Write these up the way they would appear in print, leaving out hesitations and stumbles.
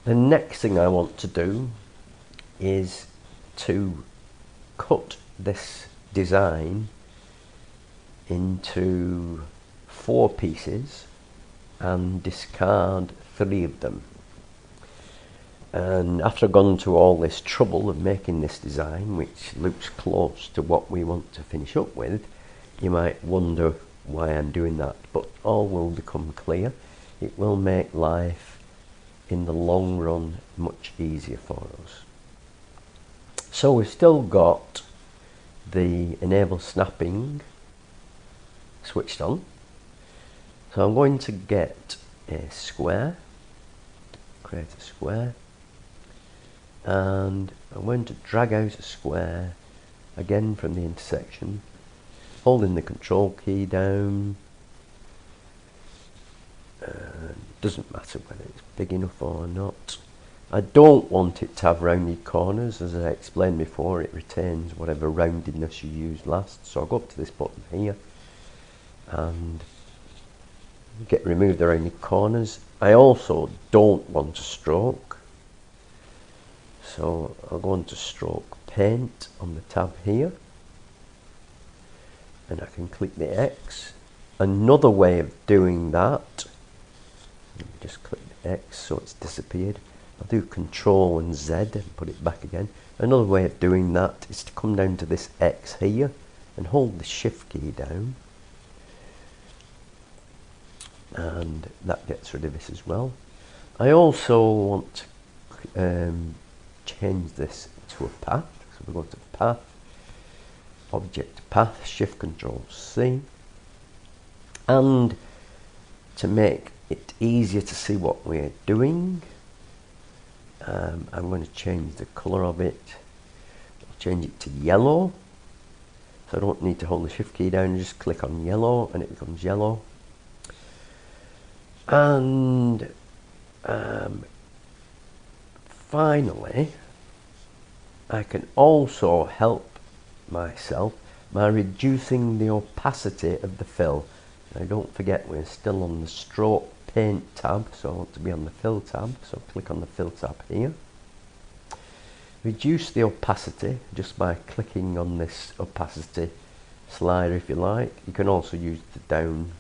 The next thing I want to do is to cut this design into 4 pieces and discard 3 of them. And after I've gone to all this trouble of making this design, which looks close to what we want to finish up with, you might wonder why I'm doing that, but all will become clear. It will make life in the long run much easier for us. So we've still got the enable snapping switched on. So I'm going to get a square, create a square, and I'm going to drag out a square again from the intersection, holding the control key down. Doesn't matter whether it's big enough or not. I don't want it to have rounded corners. As I explained before, it retains whatever roundedness you used last. So I'll go up to this button here and remove the rounded corners. I also don't want a stroke, so I'll go on to stroke paint on the tab here, and I can click the X. Another way of doing that, let me just click the X so it's disappeared. I'll do Control and Z and put it back again. Another way of doing that is to come down to this X here and hold the Shift key down, and that gets rid of this as well. I also want to change this to a path, so we go to Path, Object Path, Shift Control C, and to make it easier to see what we're doing, I'm going to change the colour of it. I'll change it to yellow, so I don't need to hold the Shift key down, just click on yellow and it becomes yellow. And finally, I can also help myself by reducing the opacity of the fill. Now don't forget, we're still on the stroke paint tab, so I want to be on the fill tab, so click on the fill tab here. Reduce the opacity just by clicking on this opacity slider if you like. You can also use the down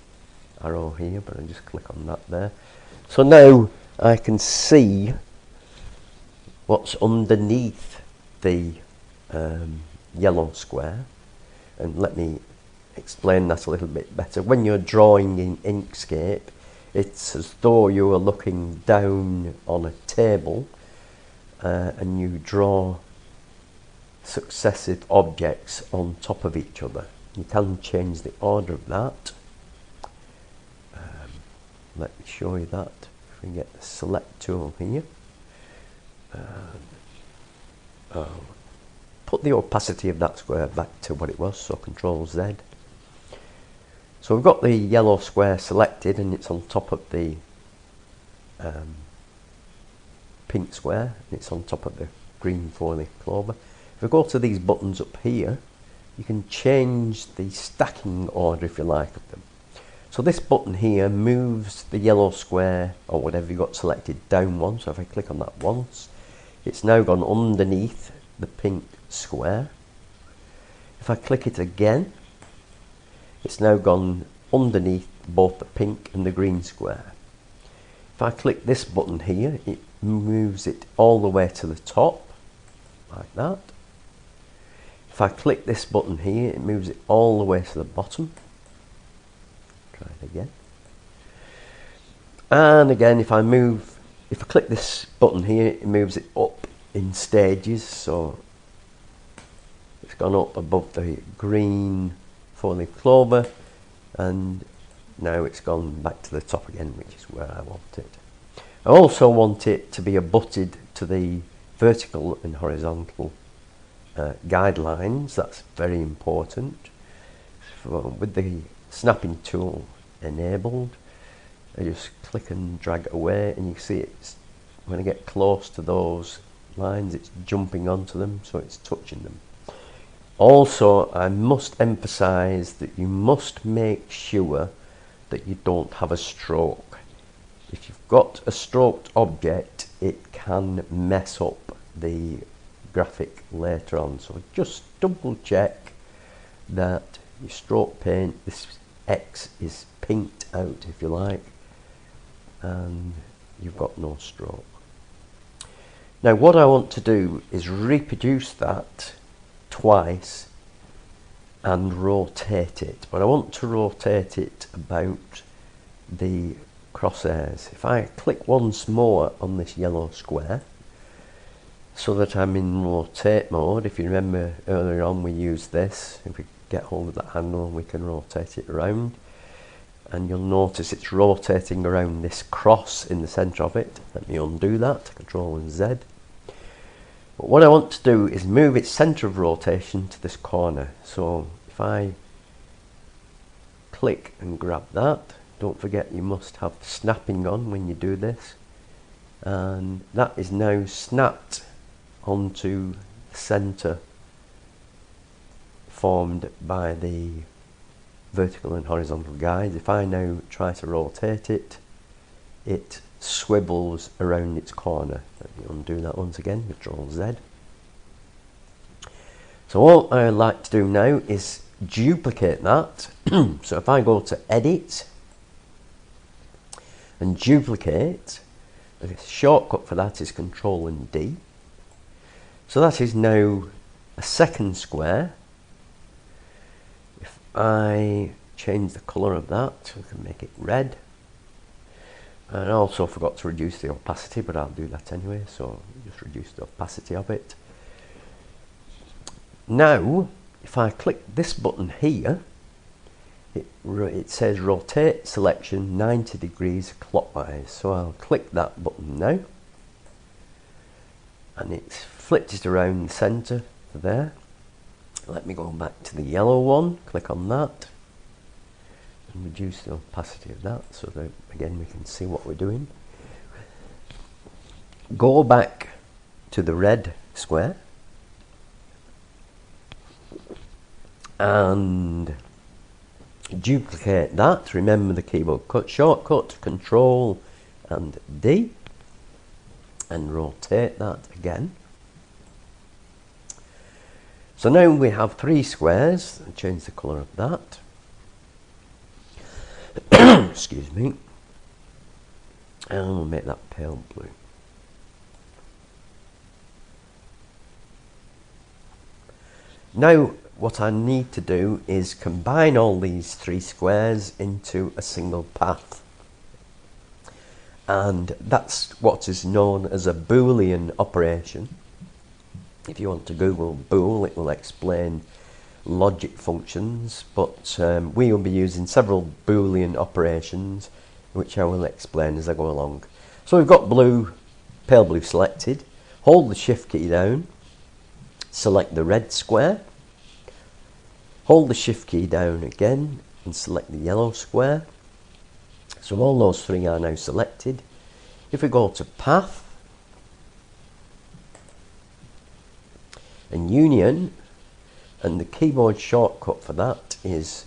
arrow here, but I just click on that there. So now I can see what's underneath the yellow square, and let me explain that a little bit better. When you're drawing in Inkscape, it's as though you are looking down on a table and you draw successive objects on top of each other. You can change the order of that. Let me show you that. If we get the select tool here, put the opacity of that square back to what it was, so Control Z. So we've got the yellow square selected and it's on top of the pink square, and it's on top of the green 4-leaf clover. If we go to these buttons up here, you can change the stacking order if you like of them. So this button here moves the yellow square or whatever you got selected down one. So if I click on that once, it's now gone underneath the pink square. If I click it again, it's now gone underneath both the pink and the green square. If I click this button here, it moves it all the way to the top, like that. If I click this button here, it moves it all the way to the bottom. Try it again. And again, if I click this button here, it moves it up in stages. So it's gone up above the green 4-leaf clover, and now it's gone back to the top again, which is where I want it. I also want it to be abutted to the vertical and horizontal guidelines. That's very important. With the snapping tool enabled, I just click and drag away, and you see it's, when I get close to those lines, it's jumping onto them, so it's touching them. Also, I must emphasize that you must make sure that you don't have a stroke if you've got a stroked object, it can mess up the graphic later on. So just double check that your stroke paint, this X is pinked out if you like, and you've got no stroke. Now what I want to do is reproduce that twice and rotate it, but I want to rotate it about the crosshairs. If I click once more on this yellow square so that I'm in rotate mode, if you remember earlier on we used this, if we get hold of that handle we can rotate it around, and you'll notice it's rotating around this cross in the centre of it. Let me undo that, Control and Z. But what I want to do is move its centre of rotation to this corner. So if I click and grab that, don't forget you must have snapping on when you do this, and that is now snapped onto the centre formed by the vertical and horizontal guides. If I now try to rotate it, it swivels around its corner. Let me undo that once again, Control Z. So what I like to do now is duplicate that. So if I go to Edit and Duplicate, the shortcut for that is Control and D. So that is now a second square. If I change the colour of that, we can make it red. And I also forgot to reduce the opacity, but I'll do that anyway, so just reduce the opacity of it. Now, if I click this button here, it says rotate selection 90 degrees clockwise. So I'll click that button now, and it's flipped it around the centre to there. Let me go back to the yellow one, click on that, and reduce the opacity of that so that again we can see what we're doing. Go back to the red square and duplicate that. Remember the keyboard shortcut, Control and D, and rotate that again. So now we have three squares. I'll change the colour of that. Excuse me. And we'll make that pale blue. Now what I need to do is combine all these three squares into a single path. And that's what is known as a Boolean operation. If you want to Google bool, it will explain logic functions, but we will be using several Boolean operations, which I will explain as I go along. So we've got blue, pale blue selected. Hold the Shift key down, select the red square, hold the Shift key down again and select the yellow square. So all those three are now selected. If we go to Path and Union, and the keyboard shortcut for that is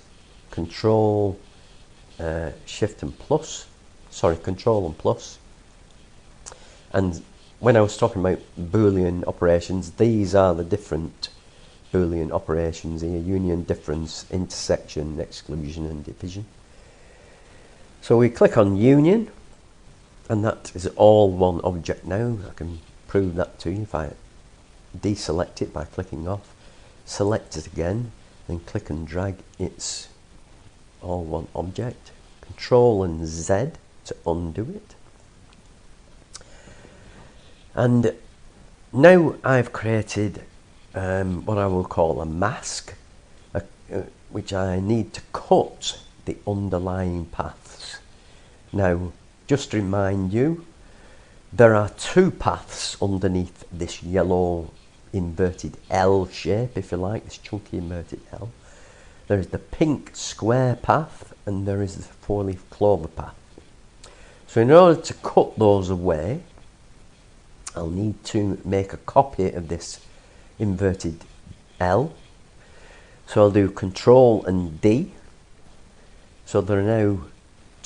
Control Shift and plus, sorry, Control and plus. And when I was talking about Boolean operations, these are the different Boolean operations here: union, difference, intersection, exclusion and division. So we click on Union, and that is all one object now. I can prove that to you if I deselect it by clicking off, select it again, then click and drag. It's all one object. Control and Z to undo it. And now I've created what I will call a mask, which I need to cut the underlying paths. Now, just to remind you, there are two paths underneath this yellow inverted L shape, if you like, this chunky inverted L. There is the pink square path and there is the four-leaf clover path. So in order to cut those away, I'll need to make a copy of this inverted L. So I'll do Control and D. So there are now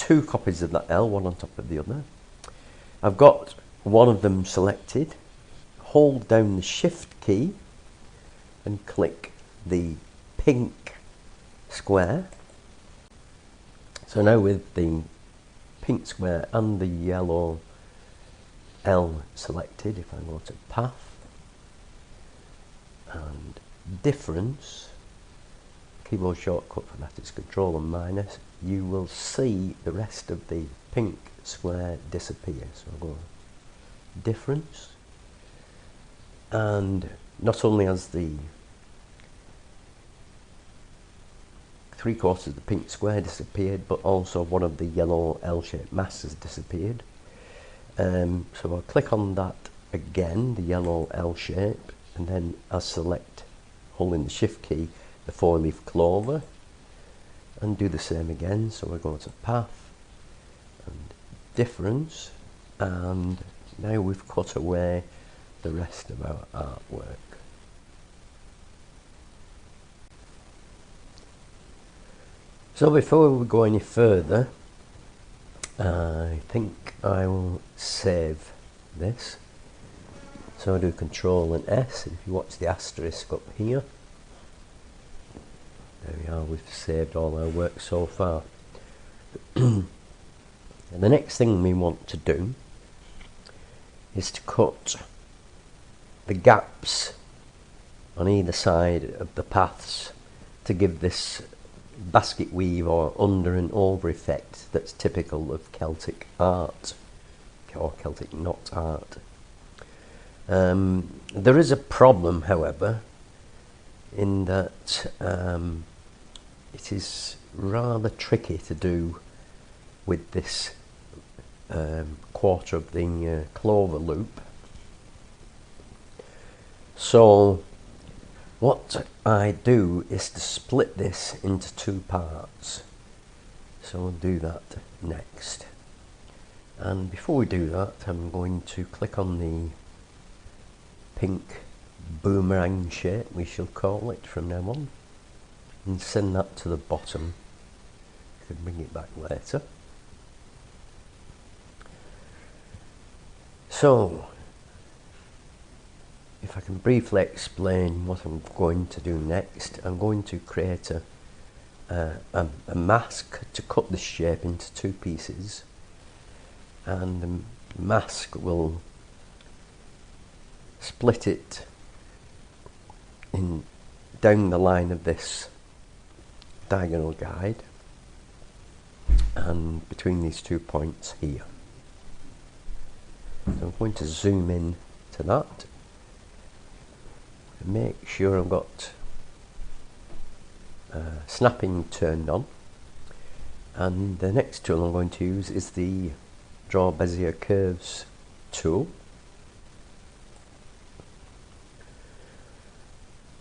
two copies of that L, one on top of the other. I've got one of them selected. Hold down the Shift key and click the pink square. So now with the pink square and the yellow L selected, if I go to Path and Difference, keyboard shortcut for that is Control and minus, you will see the rest of the pink square disappear. So I'll go Difference, and not only has the 3/4 of the pink square disappeared, but also one of the yellow L-shaped masks has disappeared. So I'll click on that again, the yellow L shape, and then I'll select, holding the Shift key, the 4-leaf clover, and do the same again. So we'll go to Path and Difference, and now we've cut away the rest of our artwork. So before we go any further, I think I will save this. So I do Control and S, and if you watch the asterisk up here, there we are, we've saved all our work so far. And the next thing we want to do is to cut the gaps on either side of the paths to give this basket weave or under and over effect that's typical of Celtic art or Celtic knot art. There is a problem, however, in that it is rather tricky to do with this quarter of the clover loop. So what I do is to split this into two parts. So we'll do that next. And before we do that, I'm going to click on the pink boomerang shape, we shall call it from now on, and send that to the bottom. You can bring it back later. So if I can briefly explain what I'm going to do next, I'm going to create a mask to cut this shape into two pieces, and the mask will split it in down the line of this diagonal guide and between these 2 points here. So I'm going to zoom in to that and make sure I've got snapping turned on, and the next tool I'm going to use is the Draw Bezier Curves tool.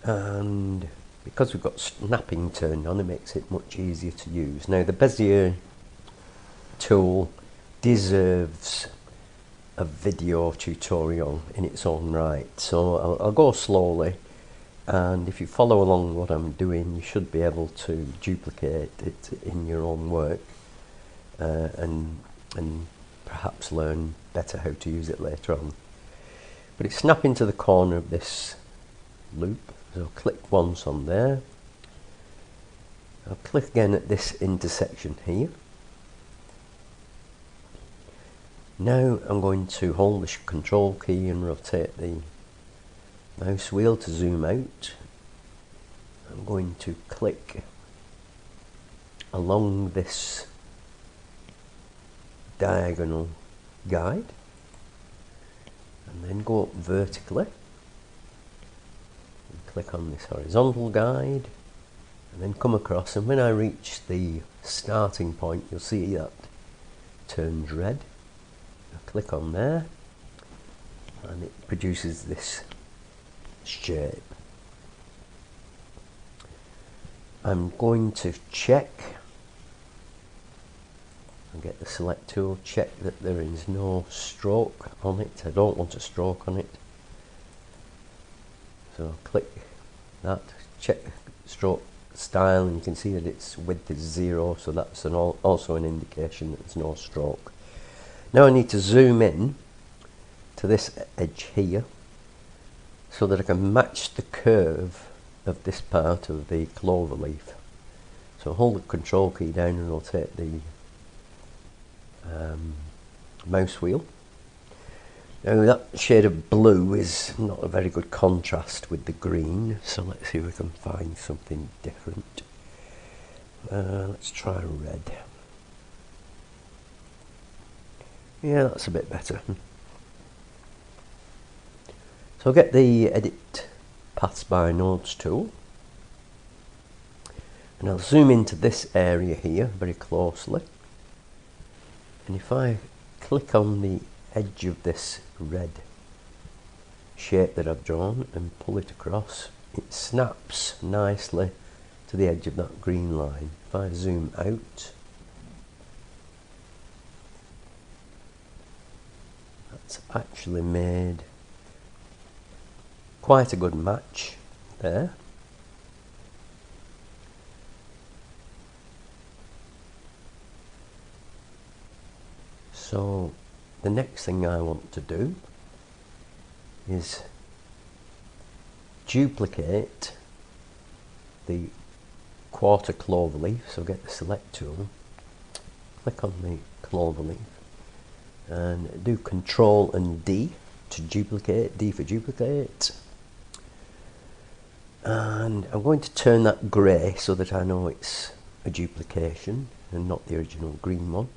And because we've got snapping turned on, it makes it much easier to use. Now the Bezier tool deserves a video tutorial in its own right, so I'll go slowly, and if you follow along what I'm doing, you should be able to duplicate it in your own work and perhaps learn better how to use it later on. But it's snapping to the corner of this loop. So click once on there. I'll click again at this intersection here. Now I'm going to hold the Control key and rotate the mouse wheel to zoom out. I'm going to click along this diagonal guide and then go up vertically. Click on this horizontal guide and then come across, and when I reach the starting point, you'll see that turns red. I click on there and it produces this shape. I'm going to check and get the select tool, check that there is no stroke on it. I don't want a stroke on it. So click that, check stroke style, and you can see that its width is 0, so that's also an indication that there's no stroke. Now I need to zoom in to this edge here so that I can match the curve of this part of the clover leaf. So hold the control key down and rotate the mouse wheel. Now that shade of blue is not a very good contrast with the green, so let's see if we can find something different. Let's try red. Yeah, that's a bit better. So I'll get the Edit Paths by Nodes tool, and I'll zoom into this area here very closely, and if I click on the edge of this red shape that I've drawn and pull it across, it snaps nicely to the edge of that green line. If I zoom out, that's actually made quite a good match there. So the next thing I want to do is duplicate the quarter clover leaf. So get the select tool, click on the clover leaf and do Control and D to duplicate, D for duplicate. And I'm going to turn that grey so that I know it's a duplication and not the original green one.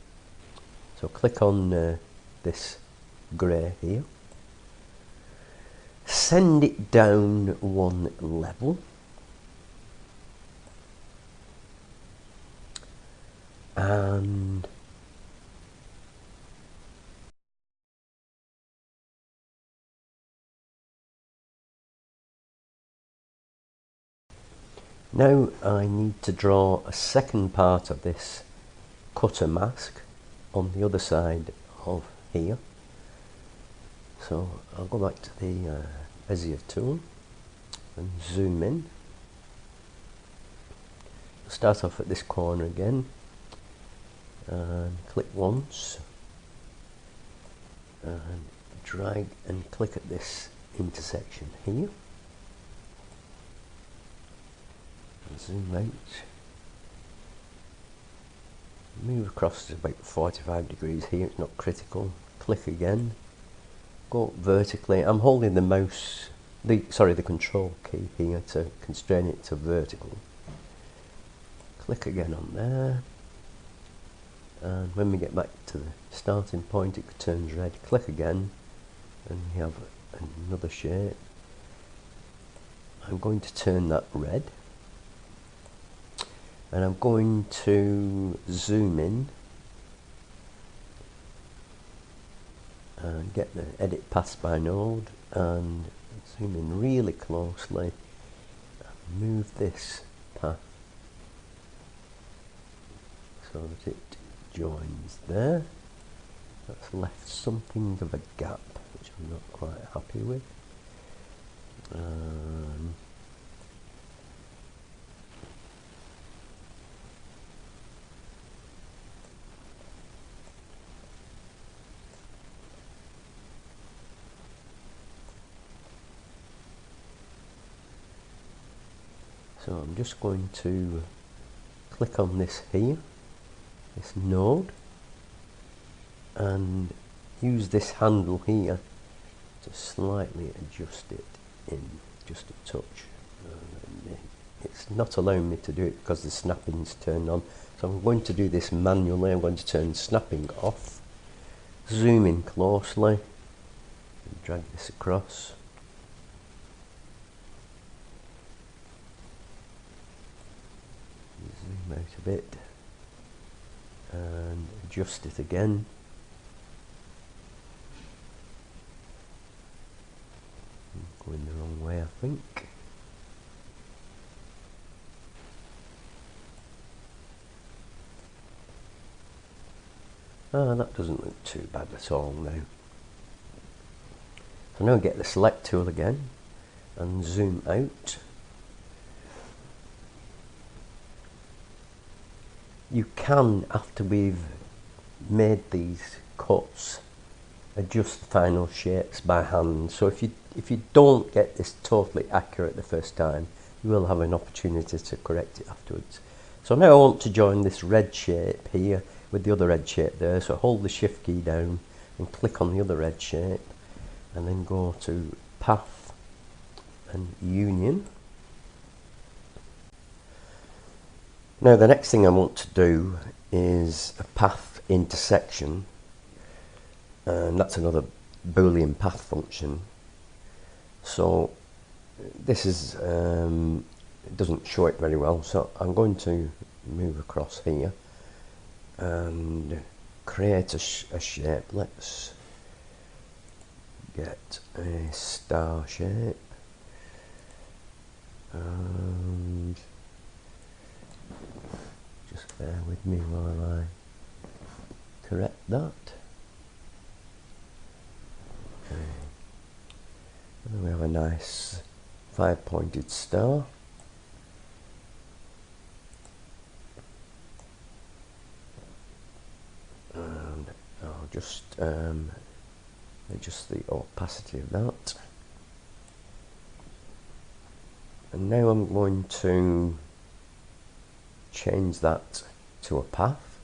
So click on this grey here, send it down one level, and now I need to draw a second part of this cutter mask on the other side of here. So I'll go back to the Bezier tool and zoom in. Start off at this corner again and click once and drag and click at this intersection here. And zoom out. Move across to about 45 degrees here, it's not critical. Click again. Go up vertically. I'm holding the mouse, the control key here to constrain it to vertical. Click again on there. And when we get back to the starting point, it turns red. Click again and we have another shape. I'm going to turn that red. And I'm going to zoom in and get the Edit Paths by Node and zoom in really closely and move this path so that it joins there. That's left something of a gap which I'm not quite happy with. So I'm just going to click on this here, this node, and use this handle here to slightly adjust it in, just a touch. It's not allowing me to do it because the snapping's turned on, so I'm going to do this manually. I'm going to turn snapping off, zoom in closely, and drag this across. Zoom out a bit and adjust it again. I'm going the wrong way, I think. That doesn't look too bad at all now. So now get the select tool again and zoom out. you can, after we've made these cuts, adjust the final shapes by hand. So if you don't get this totally accurate the first time, you will have an opportunity to correct it afterwards. So now I want to join this red shape here with the other red shape there. So hold the shift key down and click on the other red shape, and then go to Path and Union. Now the next thing I want to do is a path intersection, and that's another Boolean path function. So this is it doesn't show it very well, so I'm going to move across here and create a shape. Let's get a star shape, and just bear with me while I correct that. Okay. And we have a nice 5-pointed star. And I'll just adjust the opacity of that. And now I'm going to change that to a path.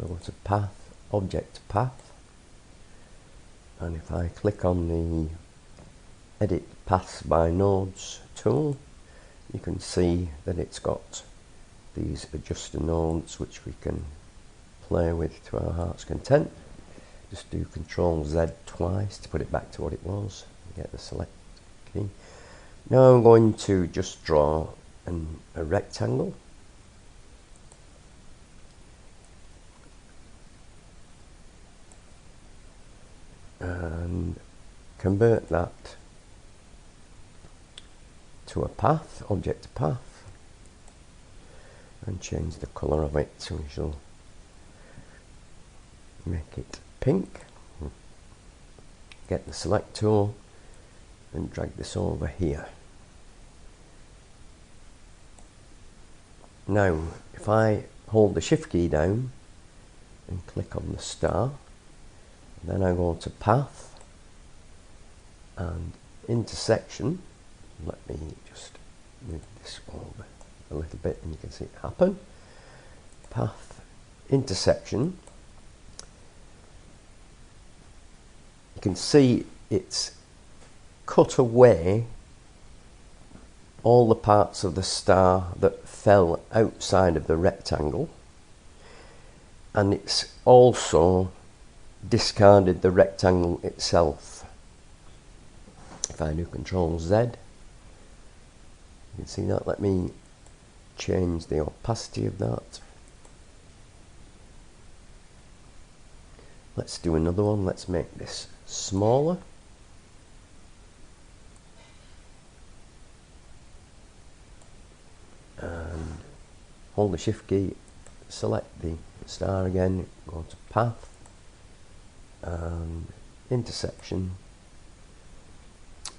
I'll go to Path, Object Path, and if I click on the Edit Paths by Nodes tool, you can see that it's got these adjuster nodes which we can play with to our heart's content. Just do Control Z twice to put it back to what it was. Get the select key. Now I'm going to just draw a rectangle. And convert that to a path, object path, and change the colour of it, so we shall make it pink. Get the select tool and drag this over here. Now if I hold the shift key down and click on the star, then I go to Path and Intersection. Let me just move this over a little bit and you can see it happen. Path, Intersection. You can see it's cut away all the parts of the star that fell outside of the rectangle, and it's also discarded the rectangle itself. If I do Control Z, you can see that. Let me change the opacity of that. Let's do another one. Let's make this smaller. And hold the shift key, select the star again, go to Path and Intersection,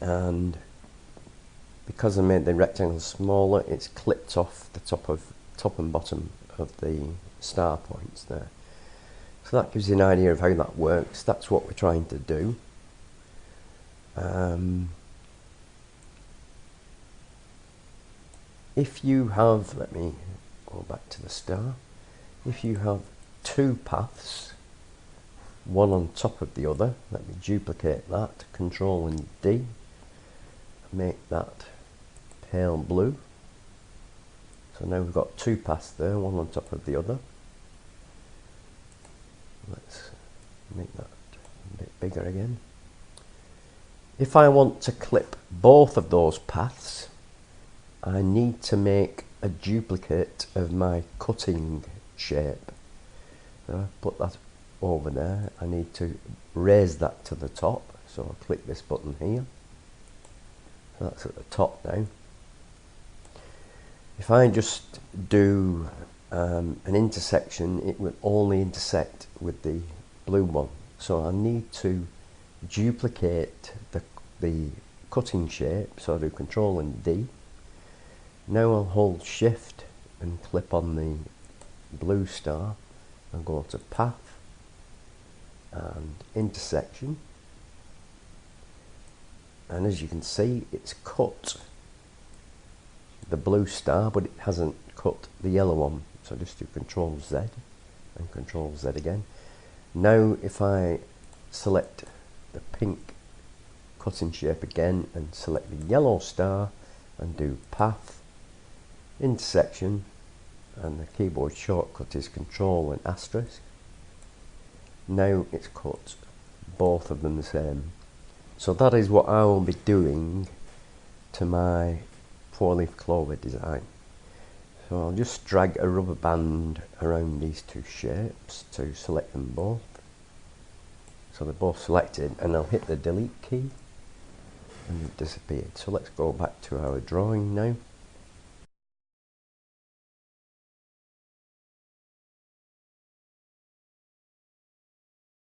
and because I made the rectangle smaller, it's clipped off the top and bottom of the star points there. So that gives you an idea of how that works. That's what we're trying to do. If you have, let me go back to the star. If you have two paths, one on top of the other, let me duplicate that, Control and D, make that pale blue. So now we've got two paths there, one on top of the other. Let's make that a bit bigger again. If I want to clip both of those paths, I need to make a duplicate of my cutting shape. So I put that over there. I need to raise that to the top, so I'll click this button here. So that's at the top now. If I just do an intersection, it will only intersect with the blue one. So I need to duplicate the cutting shape, so I do Control and D. Now I'll hold Shift and clip on the blue star and go to path and intersection, and as you can see it's cut the blue star but it hasn't cut the yellow one, so just do Control Z and Control Z again. Now if I select the pink cutting shape again and select the yellow star and do path, intersection, and the keyboard shortcut is Control and asterisk, now it's cut both of them the same. So that is what I will be doing to my 4-leaf clover design. So I'll just drag a rubber band around these two shapes to select them both. So they're both selected, and I'll hit the delete key and they've disappeared. So let's go back to our drawing now.